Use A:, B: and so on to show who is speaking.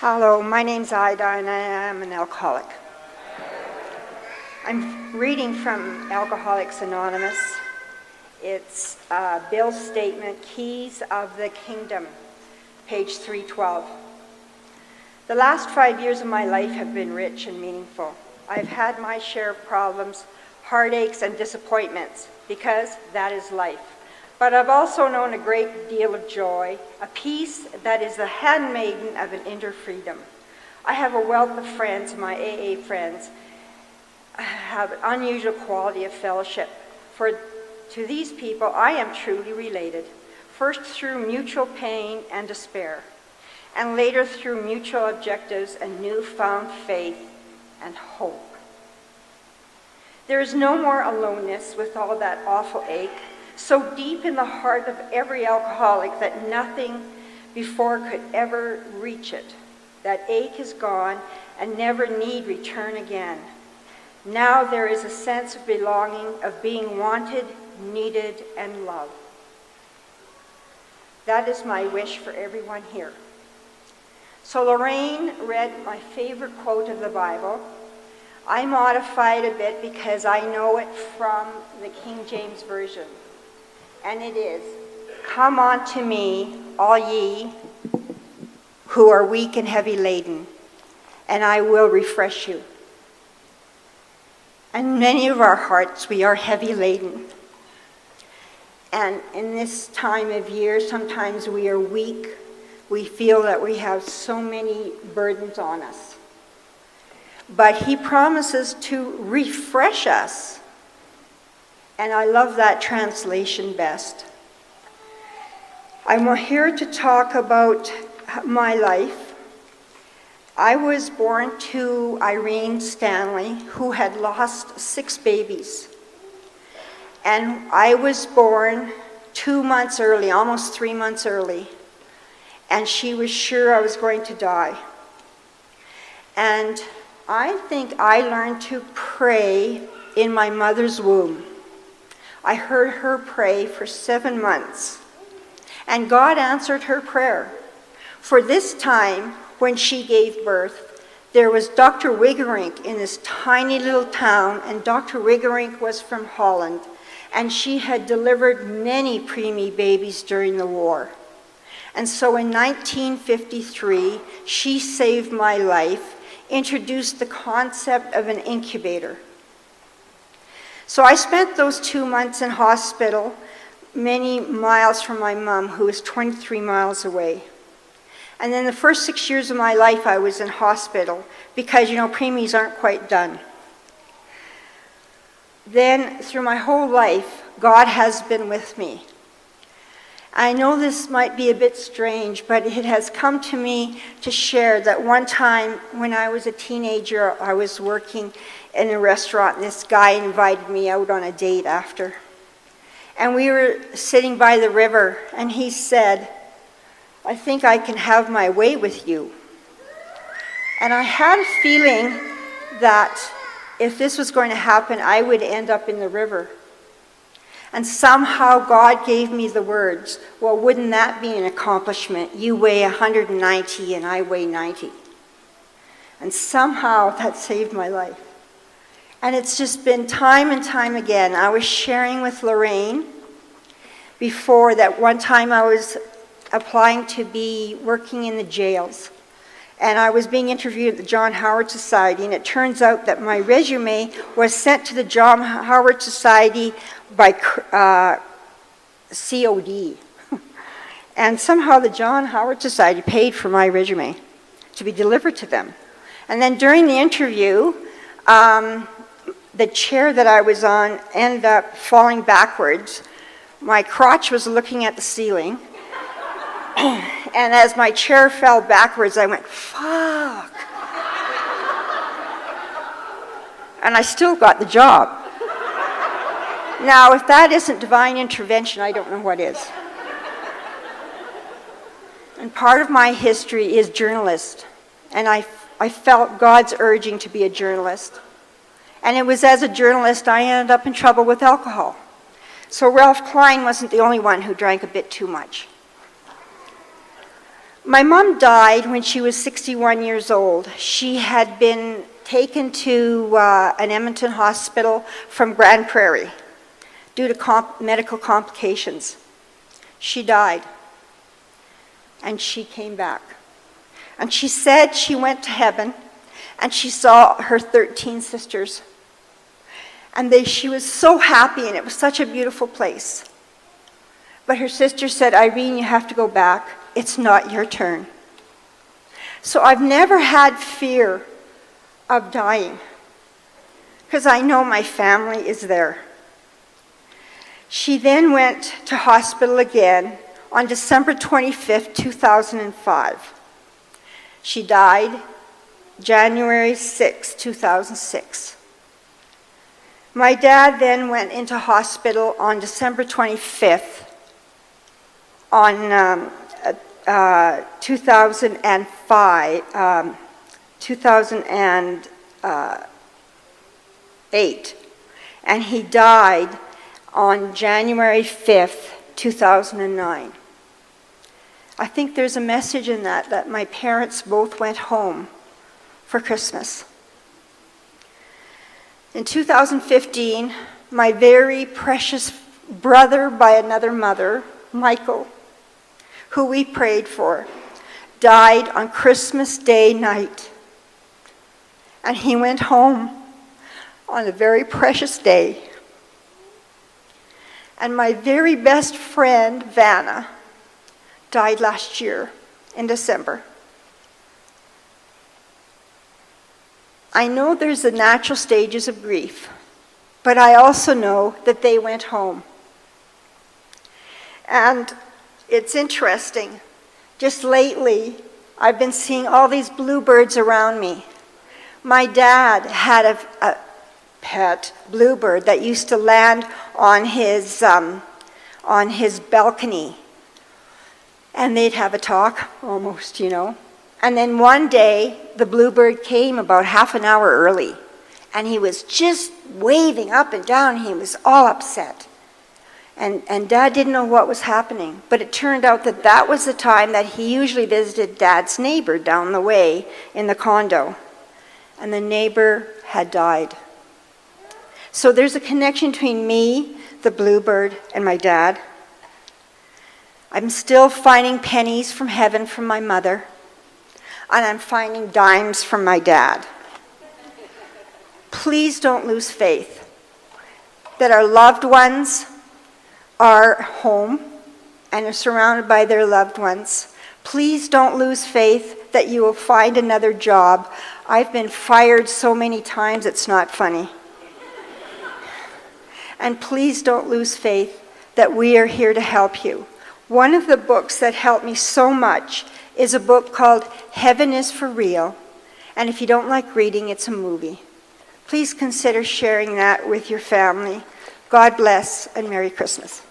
A: Hello, my name's Ida and I am an alcoholic. I'm reading from Alcoholics Anonymous. It's Bill's statement, Keys of the Kingdom, page 312. The last 5 years of my life have been rich and meaningful. I've had my share of problems, heartaches, and disappointments, because that is life. But I've also known a great deal of joy, a peace that is the handmaiden of an inner freedom. I have a wealth of friends, my AA friends have an unusual quality of fellowship. For to these people I am truly related, first through mutual pain and despair, and later through mutual objectives and newfound faith and hope. There is no more aloneness with all that awful ache, so deep in the heart of every alcoholic that nothing before could ever reach it. That ache is gone and never need return again. Now there is a sense of belonging, of being wanted, needed, and loved. That is my wish for everyone here. So Lorraine read my favorite quote of the Bible. I modified a bit because I know it from the King James Version. And it is, "Come unto me, all ye who are weak and heavy laden, and I will refresh you." And many of our hearts, we are heavy laden. And in this time of year, sometimes we are weak. We feel that we have so many burdens on us. But he promises to refresh us. And I love that translation best. I'm here to talk about my life. I was born to Irene Stanley, who had lost 6 babies. And I was born 2 months early, almost 3 months early. And she was sure I was going to die. And I think I learned to pray in my mother's womb. I heard her pray for 7 months, and God answered her prayer. For this time, when she gave birth, there was Dr. Wiggerink in this tiny little town, and Dr. Wiggerink was from Holland, and she had delivered many preemie babies during the war. And so in 1953, she saved my life, introduced the concept of an incubator. So I spent those 2 months in hospital, many miles from my mom, who was 23 miles away. And then the first 6 years of my life, I was in hospital because, preemies aren't quite done. Then, through my whole life, God has been with me. I know this might be a bit strange, but it has come to me to share that one time when I was a teenager, I was working in a restaurant, and this guy invited me out on a date after. And we were sitting by the river, and he said, "I think I can have my way with you." And I had a feeling that if this was going to happen, I would end up in the river. And somehow God gave me the words, "Well, wouldn't that be an accomplishment? You weigh 190 and I weigh 90. And somehow that saved my life. And it's just been time and time again. I was sharing with Lorraine before that one time I was applying to be working in the jails. And I was being interviewed at the John Howard Society, and it turns out that my resume was sent to the John Howard Society by COD. And somehow the John Howard Society paid for my resume to be delivered to them. And then during the interview, the chair that I was on ended up falling backwards. My crotch was looking at the ceiling. And as my chair fell backwards, I went, "Fuck." And I still got the job. Now, if that isn't divine intervention, I don't know what is. And part of my history is journalist. And I felt God's urging to be a journalist. And it was as a journalist I ended up in trouble with alcohol. So Ralph Klein wasn't the only one who drank a bit too much. My mom died when she was 61 years old. She had been taken to an Edmonton hospital from Grand Prairie due to medical complications. She died, and she came back. And she said she went to heaven, and she saw her 13 sisters. And she was so happy, and it was such a beautiful place. But her sister said, Irene, you have to go back. It's not your turn. So I've never had fear of dying, because I know my family is there. She then went to hospital again on December 25th, 2005. She died January 6, 2006. My dad then went into hospital on December 25th on 2008, and he died on January 5th, 2009. I think there's a message in that my parents both went home for Christmas. In 2015, my very precious brother by another mother, Michael, who we prayed for, died on Christmas Day night. And he went home on a very precious day. And my very best friend, Vanna, died last year in December. I know there's the natural stages of grief, but I also know that they went home. And it's interesting. Just lately, I've been seeing all these bluebirds around me. My dad had a pet bluebird that used to land on his balcony. And they'd have a talk, almost, you know. And then one day, the bluebird came about half an hour early. And he was just waving up and down. He was all upset. And Dad didn't know what was happening. But it turned out that was the time that he usually visited Dad's neighbor down the way in the condo. And the neighbor had died. So there's a connection between me, the bluebird, and my dad. I'm still finding pennies from heaven from my mother. And I'm finding dimes from my dad. Please don't lose faith that our loved ones are home and are surrounded by their loved ones. Please don't lose faith that you will find another job. I've been fired so many times it's not funny. And please don't lose faith that we are here to help you. One of the books that helped me so much is a book called Heaven is for Real. And if you don't like reading, it's a movie. Please consider sharing that with your family. God bless and Merry Christmas.